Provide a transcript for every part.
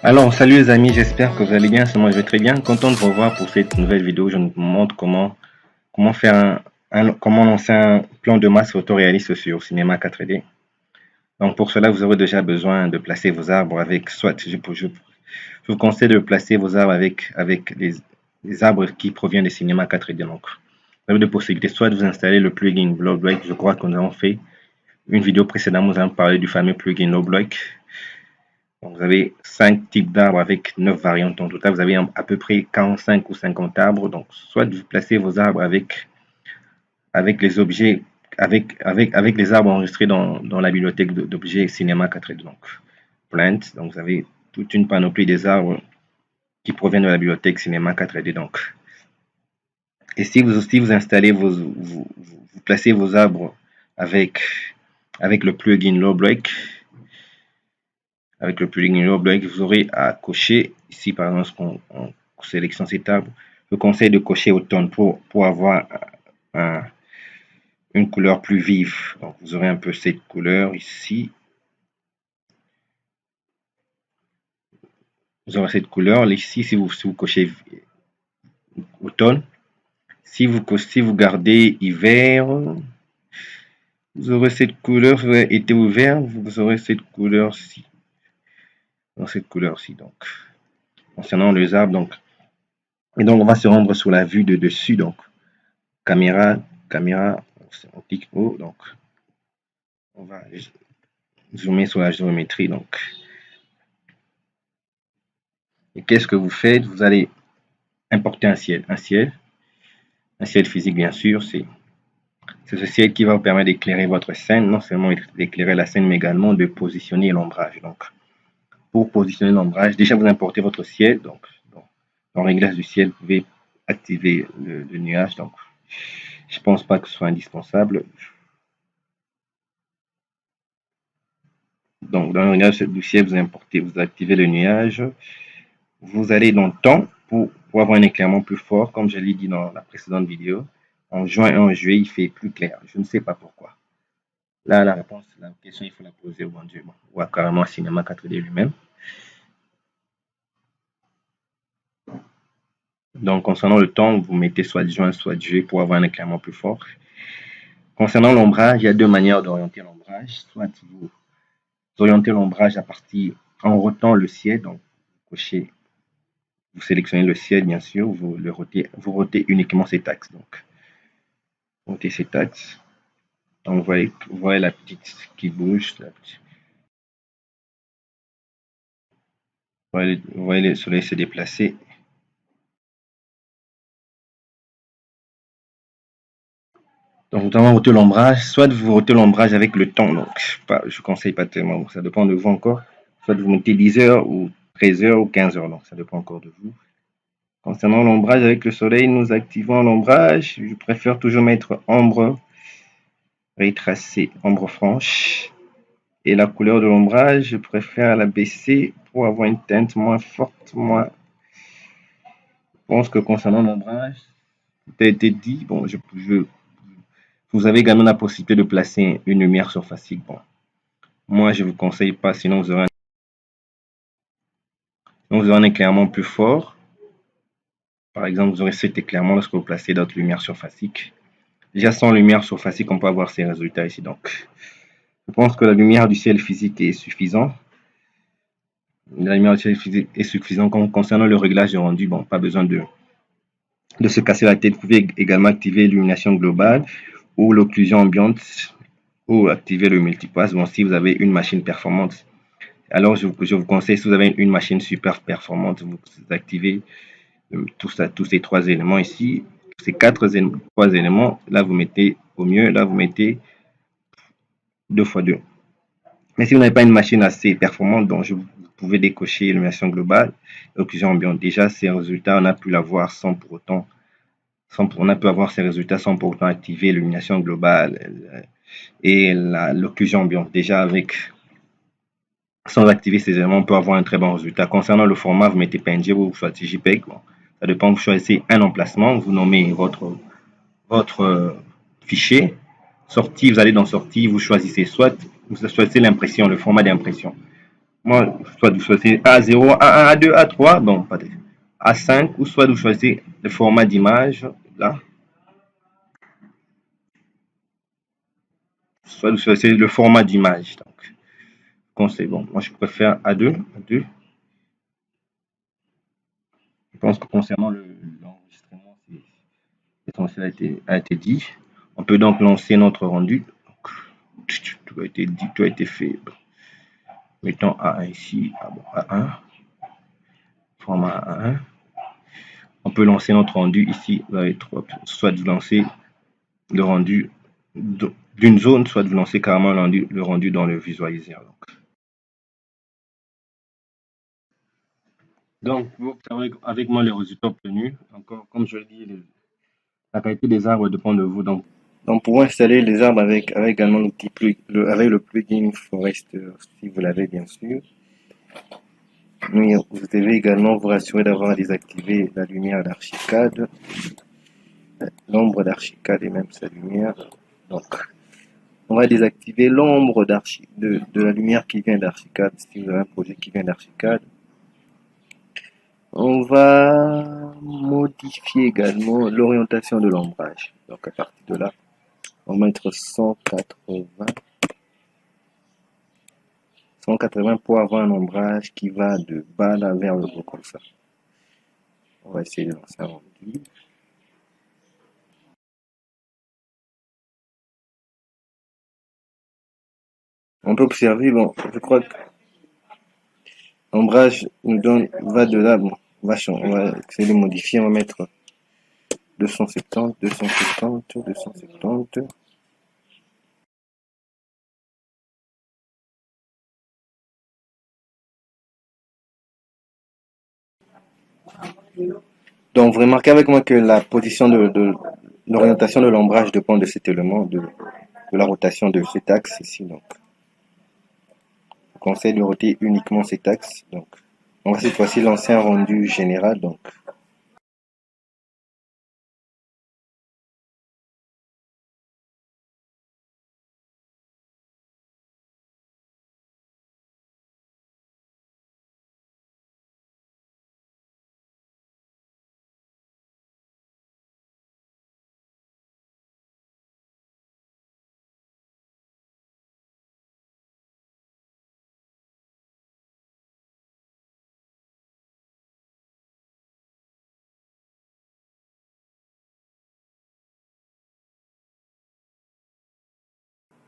Alors, salut les amis, j'espère que vous allez bien. Moi, je vais très bien. Content de vous revoir pour cette nouvelle vidéo. Je vous montre comment faire comment lancer un plan de masse photoréaliste sur Cinema 4D. Donc, pour cela, vous aurez déjà besoin de placer vos arbres avec, je vous conseille de placer vos arbres avec les arbres qui proviennent des Cinema 4D. Donc, vous avez deux possibilités. Soit de vous installer le plugin Lowblock. Je crois que nous avons fait une vidéo précédente, nous avons parlé du fameux plugin Lowblock. Donc, vous avez 5 types d'arbres avec 9 variantes en total. Vous avez à peu près 45 ou 50 arbres. Donc, soit vous placez vos arbres avec les objets, avec les arbres enregistrés dans la bibliothèque d'objets Cinema 4D. Donc, Plant. Donc, vous avez toute une panoplie des arbres qui proviennent de la bibliothèque Cinema 4D. Donc, et si vous installez vous placez vos arbres avec, avec le plugin Lowblock, avec le plugin Lowblock, vous aurez à cocher ici, par exemple, on sélectionne cet arbre. Je vous conseille de cocher automne pour avoir une couleur plus vive. Donc, vous aurez un peu cette couleur ici. Vous aurez cette couleur ici si vous cochez automne. Si vous gardez hiver, vous aurez cette couleur. Si vous avez été ouvert, vous aurez cette couleur-ci. Dans cette couleur-ci, donc. Concernant les arbres, donc. Et donc, on va se rendre sur la vue de dessus, donc. Caméra, on clique haut, donc. On va zoomer sur la géométrie, donc. Et qu'est-ce que vous faites? Vous allez importer un ciel physique, bien sûr. C'est ce ciel qui va vous permettre d'éclairer votre scène, non seulement d'éclairer la scène, mais également de positionner l'ombrage. Donc, pour positionner l'ombrage, déjà vous importez votre ciel. Donc, dans réglage du ciel, vous pouvez activer le nuage. Donc, je ne pense pas que ce soit indispensable. Donc, dans le réglage du ciel, vous activez le nuage. Vous allez dans le temps pour avoir un éclairement plus fort, comme je l'ai dit dans la précédente vidéo. En juin et en juillet, il fait plus clair. Je ne sais pas pourquoi. Là, la réponse, la question, il faut la poser au bon Dieu. Bon, ou carrément au cinéma 4D lui-même. Donc, concernant le temps, vous mettez soit juin, soit juillet pour avoir un éclairement plus fort. Concernant l'ombrage, il y a deux manières d'orienter l'ombrage. Soit vous orientez l'ombrage à partir en rotant le ciel, donc vous sélectionnez le ciel, bien sûr, vous rotez uniquement cet axe. Donc, rotez cet axe. Donc, vous voyez la petite qui bouge. Vous voyez le soleil se déplacer. Donc, vous allez roter l'ombrage. Soit vous rotez l'ombrage avec le temps. Donc, je ne conseille pas tellement. Ça dépend de vous encore. Soit vous mettez 10 heures ou 13 heures ou 15 heures. Donc, ça dépend encore de vous. Concernant l'ombrage avec le soleil, nous activons l'ombrage. Je préfère toujours mettre ombre rétracée, ombre franche. Et la couleur de l'ombrage, je préfère la baisser pour avoir une teinte moins forte. Je pense que concernant l'ombrage, tout a été dit. Bon, vous avez également la possibilité de placer une lumière surfacique. Bon, moi, je ne vous conseille pas, sinon vous aurez un éclairement plus fort. Par exemple, vous aurez cet éclairement lorsque vous placez d'autres lumières surfaciques. Déjà sans lumière surfacique, on peut avoir ces résultats ici. Donc, je pense que la lumière du ciel physique est suffisante. La lumière du ciel physique est suffisante. Concernant le réglage de rendu, bon, pas besoin de se casser la tête. Vous pouvez également activer l'illumination globale ou l'occlusion ambiante ou activer le multipass. Bon, si vous avez une machine performante, alors je vous conseille, si vous avez une machine super performante, vous activez tous ces trois éléments ici. Ces trois éléments, là vous mettez au mieux, là vous mettez 2x2. Mais si vous n'avez pas une machine assez performante, donc vous pouvez décocher l'illumination globale, l'occlusion ambiante. Déjà, ces résultats, on a pu l'avoir sans pour autant, on a pu avoir ces résultats sans pour autant activer l'illumination globale et l'occlusion ambiante. Déjà, sans activer ces éléments, on peut avoir un très bon résultat. Concernant le format, vous mettez PNG ou vous choisissez JPEG. Bon, ça dépend, vous choisissez un emplacement, vous nommez votre fichier. Sortie, vous allez dans sortie, vous choisissez l'impression, le format d'impression. Moi, soit vous choisissez A0, A1, A2, A3, donc pas de A5, ou soit vous choisissez le format d'image, là, soit vous choisissez le format d'image. Donc, conseil, bon, moi je préfère A2, A2. Je pense que concernant l'enregistrement, l'essentiel a été dit. On peut donc lancer notre rendu. Donc, tout a été dit, tout a été fait. Mettons A1 ici, A1, format A1. On peut lancer notre rendu ici, soit vous lancez le rendu d'une zone, soit vous lancez carrément le rendu dans le visualiseur. Donc, vous observez avec moi les résultats obtenus. Encore, comme je l'ai dit, la qualité des arbres dépend de vous. Donc pour installer les arbres avec également l'outil avec le plugin Forester, si vous l'avez bien sûr. Vous devez également vous rassurer d'avoir désactivé la lumière d'Archicad, l'ombre d'Archicad et même sa lumière. Donc, on va désactiver l'ombre de la lumière qui vient d'Archicad, si vous avez un projet qui vient d'Archicad. On va modifier également l'orientation de l'ombrage. Donc à partir de là, on va mettre 180 pour avoir un ombrage qui va de bas là vers le haut comme ça. On va essayer de lancer un rendu. On peut observer, bon, je crois que l'ombrage va de là, bon, on va essayer de modifier, on va mettre 270, 270, 270. Donc, vous remarquez avec moi que la position de l'orientation de l'ombrage dépend de cet élément, de la rotation de cet axe ici. Donc, je conseille de roter uniquement cet axe. Donc, on va cette fois-ci lancer un rendu général. Donc,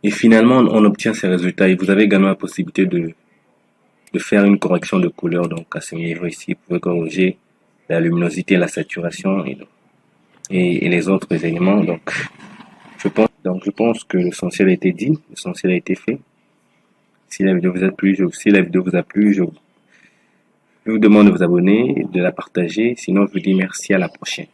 et finalement, on obtient ces résultats. Et vous avez également la possibilité de faire une correction de couleur. Donc, à ce niveau ici, vous pouvez corriger la luminosité, la saturation et les autres éléments. Donc, je pense que l'essentiel a été dit, l'essentiel a été fait. Si la vidéo vous a plu, je vous demande de vous abonner, de la partager. Sinon, je vous dis merci à la prochaine.